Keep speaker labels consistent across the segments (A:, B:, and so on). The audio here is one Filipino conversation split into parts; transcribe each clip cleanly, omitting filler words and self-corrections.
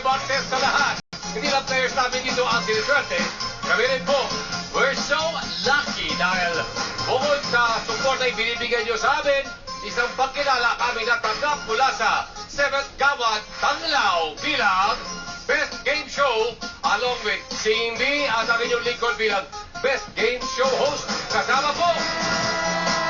A: partners sa lahat. Hindi lang players namin dito ang siniswerte. Kami rin po, we're so lucky dahil bukod sa support na ibinibigay nyo sa amin, isang pagkilala kami natanggap mula sa 7th Gawad Tanglaw bilang Best Game Show along with Singing Bee at ang inyong lingkod bilang Best Game Show Host. Kasama po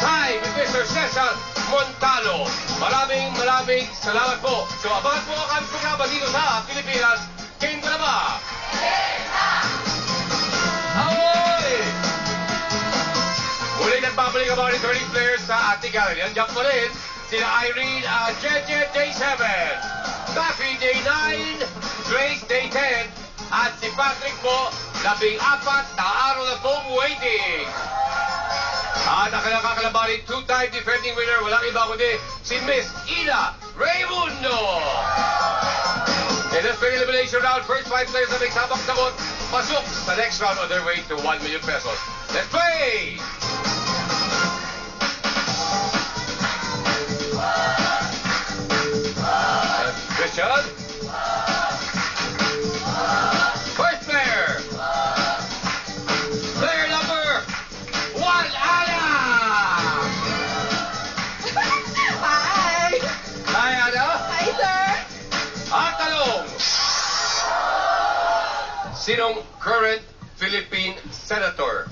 A: tayo with Mr. Cesar Montalo. Maraming salamat po. So abangan po ang aming programa dito sa Pilipinas. Game ka na ba? Game na! Ahoy! Muli nagbabalik ang mga returning players sa ating gallery. Andiyan po rin sina Irene at Jeje Day 7, Daffy Day 9, Grace Day 10, at si Patrick po, 14 na araw na pong waiting. At ang kanyang kakalabanin, two-time defending winner, walang iba kundi si Miss Ina Raimundo. In this pre-elimination round, first 5 players na may sabak sagot, pasok sa next round on their way to 1 million pesos. Let's play! Christian. First player. Player number 1, Ana.
B: Hi!
A: Hi, Ana.
B: Hi, sir!
A: Ang tanong. Sinong current Philippine Senator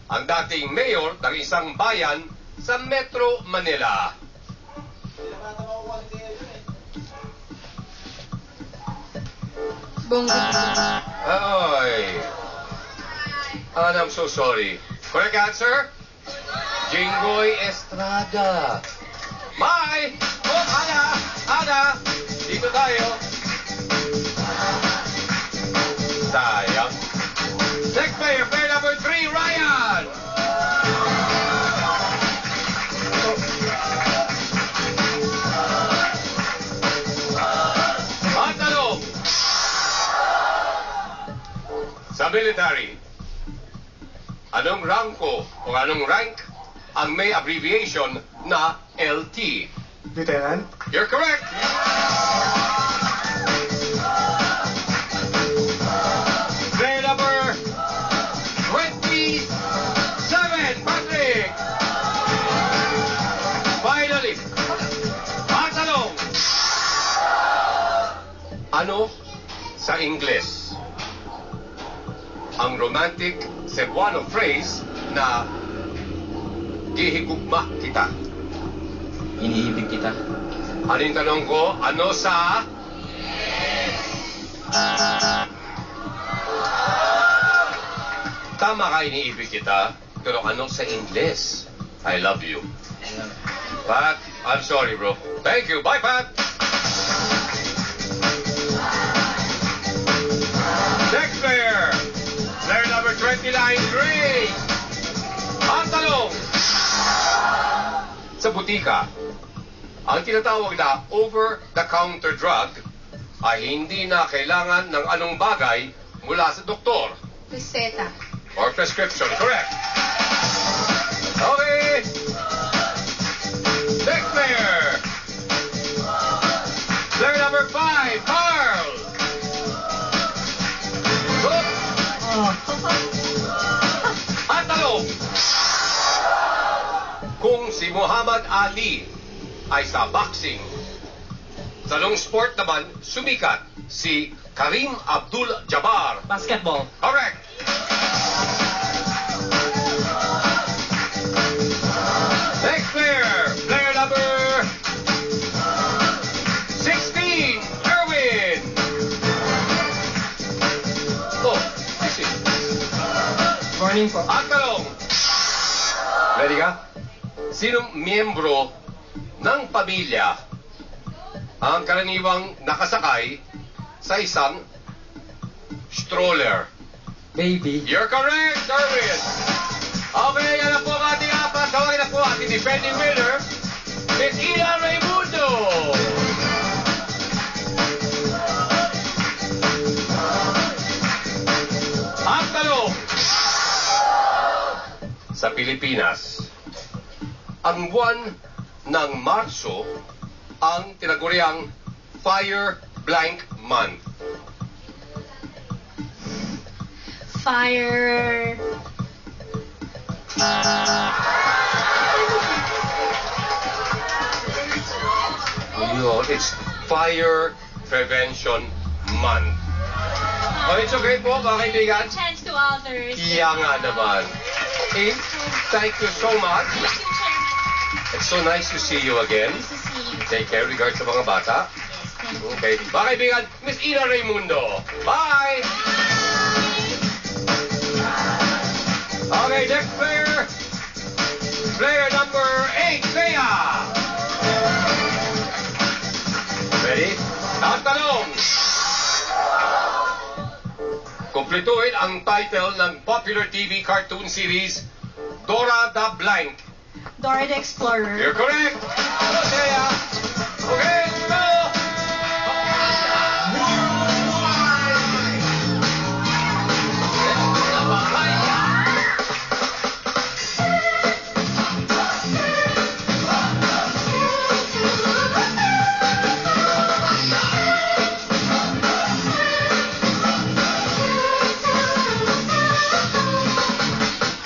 A: ang dating mayor ng isang bayan sa Metro Manila? Ay. And I'm so sorry. Correct answer? Jinggoy Estrada. Bye! Oh, Ana! Dito tayo. Sayang. Next player, player number 3, Ryan. Ang tanong. Sa military, anong ranko o anong rank ang may abbreviation na LT?
C: Lieutenant?
A: You're correct! Player number 27, Patrick! Finally, ang tanong. Ano sa Ingles ang romantic Cebuano phrase na gihigugma kita?
D: Iniibig kita.
A: Ano yung tanong ko? Ano sa... Tama ka, iniibig kita. Pero ano sa Ingles? I love you. Pat, I'm sorry, bro. Thank you. Bye, Pat. Next player. Player number 29, Grace. Ang tanong. Sa butika, ang tinatawag na over-the-counter drug ay hindi na kailangan ng anong bagay mula sa doktor.
B: Reseta.
A: Or prescription. Correct. Okay. Next player. Player number 5, Carl. Good. Ang tanong. Kung si Muhammad Ali ay sa boxing, sa long sport naman, sumikat si Karim Abdul-Jabbar.
D: Basketball.
A: Correct. Next player, player number 16, Erwin. Oh, easy.
C: Morning po.
A: Ang tanong. Ready ka? Sinong miyembro ng pamilya ang karaniwang nakasakay sa isang stroller?
C: Baby.
A: You're correct, Erwin. Okay, yan na po ang ating apat. Tawagin na po ating defending winner, Miss Ina Raimundo. Ang tanong. Sa Pilipinas, ang buwan ng Marso ang tinaguriang Fire blank month.
B: Fire.
A: It's Fire Prevention Month. Oh, it's okay po, mga kaibigan.
B: Chance to others.
A: Iya nga naman. Okay, thank you so much.
B: Thank you, Chairman.
A: It's so nice to see you again.
B: Nice to see you.
A: Take care, regards sa mga bata.
B: Yes, thank you.
A: Okay, mga kaibigan, Miss Ina Raimundo. Bye! Okay, next player. Player number 8, Thea. Ready? Ang tanong. Kumpletuhin ang title ng popular TV cartoon series, Dora the Blank.
B: Dora the Explorer.
A: You're correct. Hello, Thea. Okay, let's go.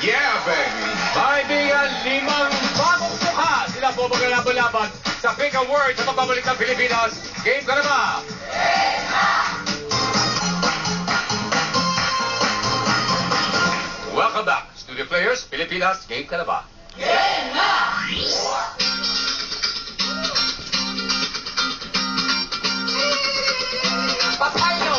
A: Yeah, baby. Kaibigan, 5 bagong mukha. Sila po maglalaban-laban sa Pick a Word sa pagbabalik ng Pilipinas. Game ka na ba? Welcome back, studio players. Pilipinas, game ka na ba? Papayo!